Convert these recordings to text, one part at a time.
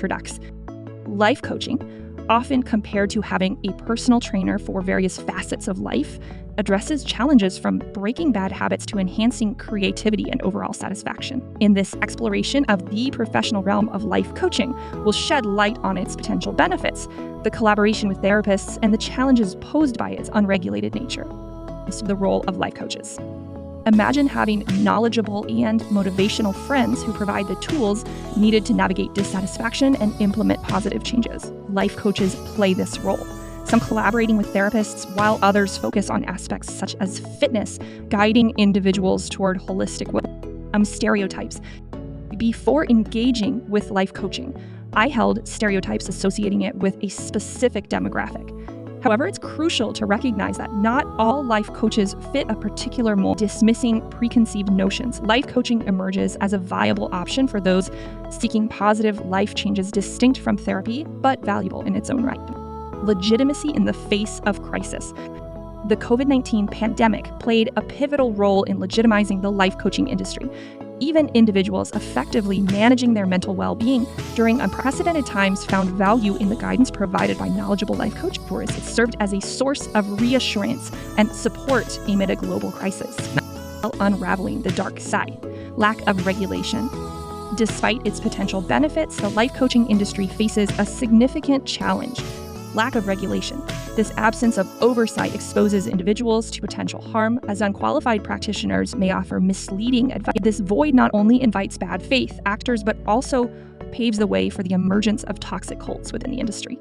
introducts. Life coaching, often compared to having a personal trainer for various facets of life, addresses challenges from breaking bad habits to enhancing creativity and overall satisfaction. In this exploration of the professional realm of life coaching, we'll shed light on its potential benefits, the collaboration with therapists, and the challenges posed by its unregulated nature. The role of life coaches. Imagine having knowledgeable and motivational friends who provide the tools needed to navigate dissatisfaction and implement positive changes. Life coaches play this role, some collaborating with therapists while others focus on aspects such as fitness, guiding individuals toward holistic stereotypes. Before engaging with life coaching, I held stereotypes associating it with a specific demographic. However, it's crucial to recognize that not all life coaches fit a particular mold. Dismissing preconceived notions, life coaching emerges as a viable option for those seeking positive life changes distinct from therapy, but valuable in its own right. Legitimacy in the face of crisis. The COVID-19 pandemic played a pivotal role in legitimizing the life coaching industry. Even individuals effectively managing their mental well-being during unprecedented times found value in the guidance provided by knowledgeable life coaches. It served as a source of reassurance and support amid a global crisis. Unraveling the dark side, lack of regulation. Despite its potential benefits, the life coaching industry faces a significant challenge: lack of regulation. This absence of oversight exposes individuals to potential harm, as unqualified practitioners may offer misleading advice. This void not only invites bad faith actors, but also paves the way for the emergence of toxic cults within the industry.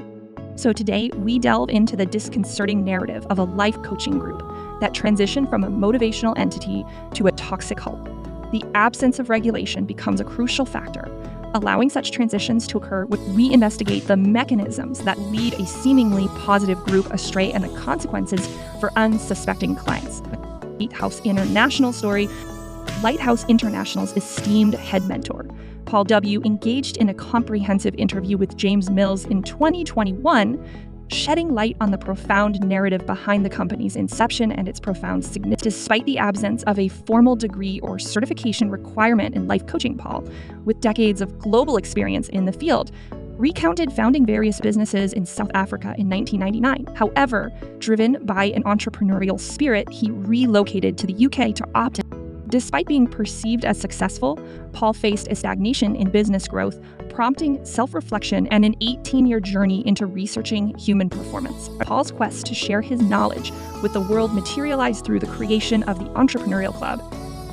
So today, we delve into the disconcerting narrative of a life coaching group that transitioned from a motivational entity to a toxic cult. The absence of regulation becomes a crucial factor, allowing such transitions to occur. We investigate the mechanisms that lead a seemingly positive group astray and the consequences for unsuspecting clients. Lighthouse International story. Lighthouse International's esteemed head mentor, Paul W., engaged in a comprehensive interview with James Mills in 2021, shedding light on the profound narrative behind the company's inception and its profound significance. Despite the absence of a formal degree or certification requirement in life coaching, Paul, with decades of global experience in the field, recounted founding various businesses in South Africa in 1999. However, driven by an entrepreneurial spirit, he relocated to the UK to opt in. Despite being perceived as successful, Paul faced a stagnation in business growth, prompting self-reflection and an 18-year journey into researching human performance. Paul's quest to share his knowledge with the world materialized through the creation of the Entrepreneurial Club,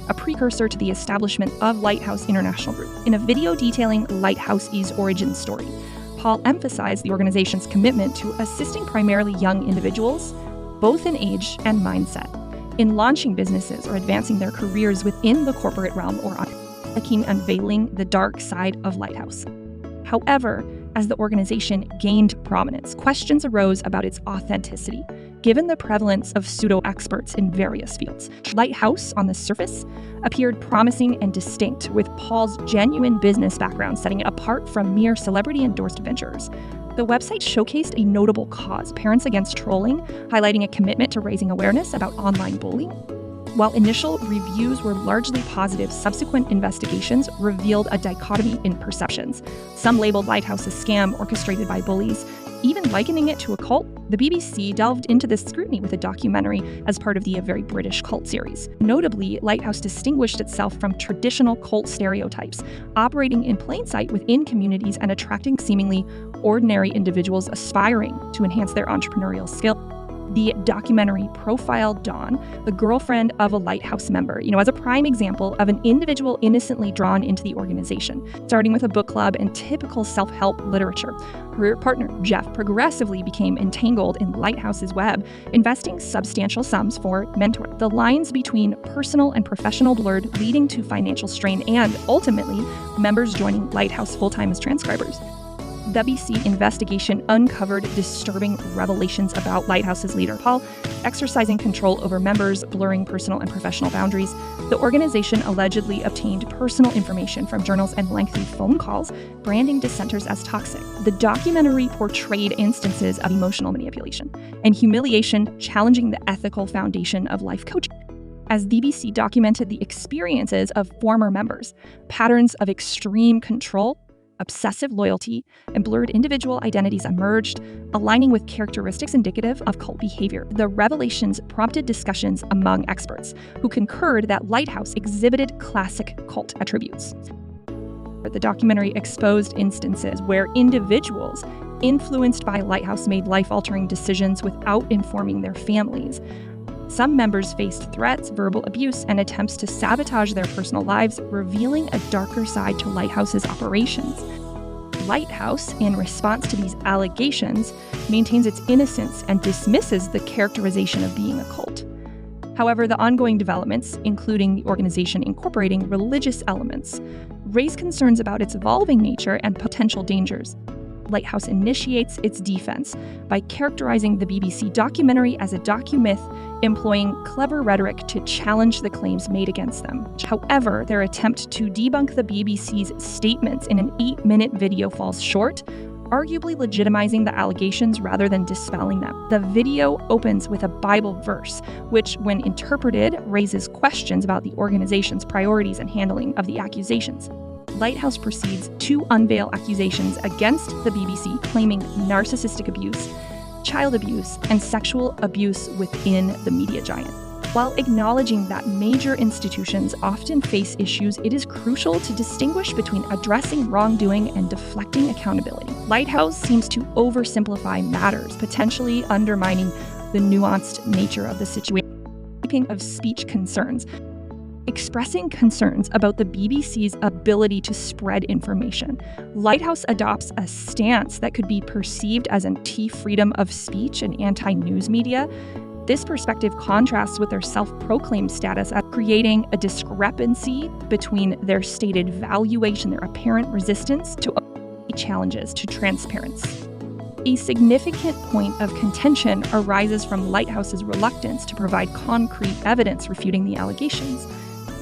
a precursor to the establishment of Lighthouse International Group. In a video detailing Lighthouse's origin story, Paul emphasized the organization's commitment to assisting primarily young individuals, both in age and mindset, in launching businesses or advancing their careers within the corporate realm or unveiling the dark side of Lighthouse. However, as the organization gained prominence, questions arose about its authenticity, given the prevalence of pseudo-experts in various fields. Lighthouse, on the surface, appeared promising and distinct, with Paul's genuine business background setting it apart from mere celebrity-endorsed ventures. The website showcased a notable cause, Parents Against Trolling, highlighting a commitment to raising awareness about online bullying. While initial reviews were largely positive, subsequent investigations revealed a dichotomy in perceptions. Some labeled Lighthouse a scam orchestrated by bullies, even likening it to a cult. The BBC delved into this scrutiny with a documentary as part of the A Very British Cult series. Notably, Lighthouse distinguished itself from traditional cult stereotypes, operating in plain sight within communities and attracting seemingly ordinary individuals aspiring to enhance their entrepreneurial skill. The documentary profiled Dawn, the girlfriend of a Lighthouse member, as a prime example of an individual innocently drawn into the organization. Starting with a book club and typical self-help literature, her partner, Jeff, progressively became entangled in Lighthouse's web, investing substantial sums for mentor. The lines between personal and professional blurred, leading to financial strain and, ultimately, members joining Lighthouse full-time as transcribers. The BBC investigation uncovered disturbing revelations about Lighthouse's leader, Paul, exercising control over members, blurring personal and professional boundaries. The organization allegedly obtained personal information from journals and lengthy phone calls, branding dissenters as toxic. The documentary portrayed instances of emotional manipulation and humiliation, challenging the ethical foundation of life coaching. As BBC documented the experiences of former members, patterns of extreme control, obsessive loyalty, and blurred individual identities emerged, aligning with characteristics indicative of cult behavior. The revelations prompted discussions among experts, who concurred that Lighthouse exhibited classic cult attributes. The documentary exposed instances where individuals influenced by Lighthouse made life-altering decisions without informing their families. Some members faced threats, verbal abuse, and attempts to sabotage their personal lives, revealing a darker side to Lighthouse's operations. Lighthouse, in response to these allegations, maintains its innocence and dismisses the characterization of being a cult. However, the ongoing developments, including the organization incorporating religious elements, raise concerns about its evolving nature and potential dangers. Lighthouse initiates its defense by characterizing the BBC documentary as a docu-myth, employing clever rhetoric to challenge the claims made against them. However, their attempt to debunk the BBC's statements in an 8-minute video falls short, arguably legitimizing the allegations rather than dispelling them. The video opens with a Bible verse, which, when interpreted, raises questions about the organization's priorities and handling of the accusations. Lighthouse proceeds to unveil accusations against the BBC, claiming narcissistic abuse, child abuse, and sexual abuse within the media giant. While acknowledging that major institutions often face issues, it is crucial to distinguish between addressing wrongdoing and deflecting accountability. Lighthouse seems to oversimplify matters, potentially undermining the nuanced nature of the situation. Of speech concerns. Expressing concerns about the BBC's ability to spread information, Lighthouse adopts a stance that could be perceived as anti-freedom of speech and anti-news media. This perspective contrasts with their self-proclaimed status as creating a discrepancy between their stated valuation, their apparent resistance to challenges to transparency. A significant point of contention arises from Lighthouse's reluctance to provide concrete evidence refuting the allegations.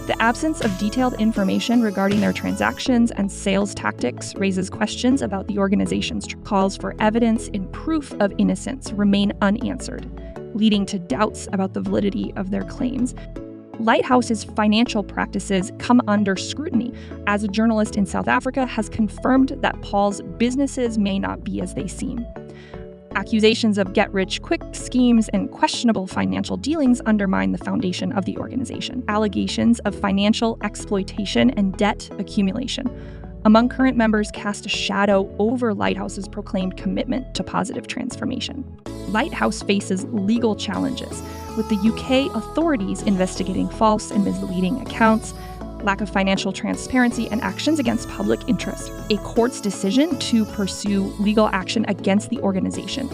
The absence of detailed information regarding their transactions and sales tactics raises questions about the organization's calls for evidence in proof of innocence remain unanswered, leading to doubts about the validity of their claims. Lighthouse's financial practices come under scrutiny, as a journalist in South Africa has confirmed that Paul's businesses may not be as they seem. Accusations of get-rich-quick schemes and questionable financial dealings undermine the foundation of the organization. Allegations of financial exploitation and debt accumulation among current members cast a shadow over Lighthouse's proclaimed commitment to positive transformation. Lighthouse faces legal challenges, with the UK authorities investigating false and misleading accounts, lack of financial transparency, and actions against public interest. A court's decision to pursue legal action against the organization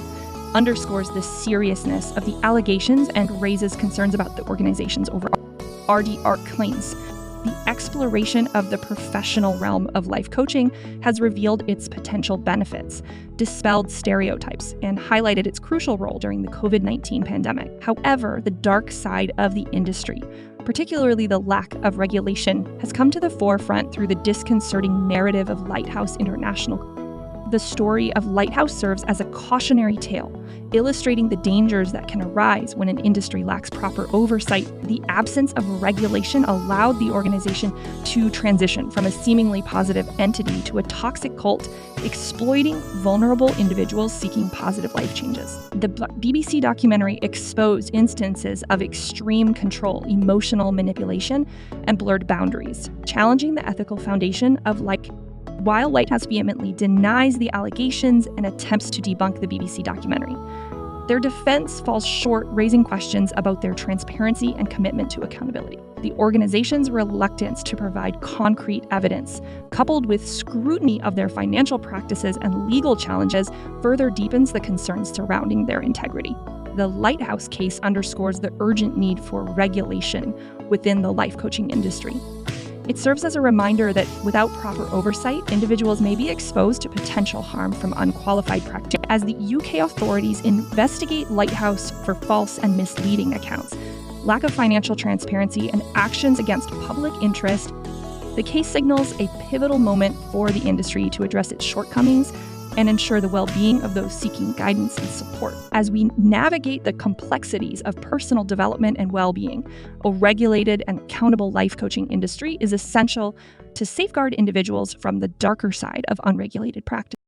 underscores the seriousness of the allegations and raises concerns about the organization's overall RDR claims. The exploration of the professional realm of life coaching has revealed its potential benefits, dispelled stereotypes, and highlighted its crucial role during the COVID-19 pandemic. However, the dark side of the industry, particularly the lack of regulation, has come to the forefront through the disconcerting narrative of Lighthouse International. The story of Lighthouse serves as a cautionary tale, illustrating the dangers that can arise when an industry lacks proper oversight. The absence of regulation allowed the organization to transition from a seemingly positive entity to a toxic cult, exploiting vulnerable individuals seeking positive life changes. The BBC documentary exposed instances of extreme control, emotional manipulation, and blurred boundaries, challenging the ethical foundation of While Lighthouse vehemently denies the allegations and attempts to debunk the BBC documentary, their defense falls short, raising questions about their transparency and commitment to accountability. The organization's reluctance to provide concrete evidence, coupled with scrutiny of their financial practices and legal challenges, further deepens the concerns surrounding their integrity. The Lighthouse case underscores the urgent need for regulation within the life coaching industry. It serves as a reminder that without proper oversight, individuals may be exposed to potential harm from unqualified practice. As the UK authorities investigate Lighthouse for false and misleading accounts, lack of financial transparency, and actions against public interest, the case signals a pivotal moment for the industry to address its shortcomings and ensure the well-being of those seeking guidance and support. As we navigate the complexities of personal development and well-being, a regulated and accountable life coaching industry is essential to safeguard individuals from the darker side of unregulated practice.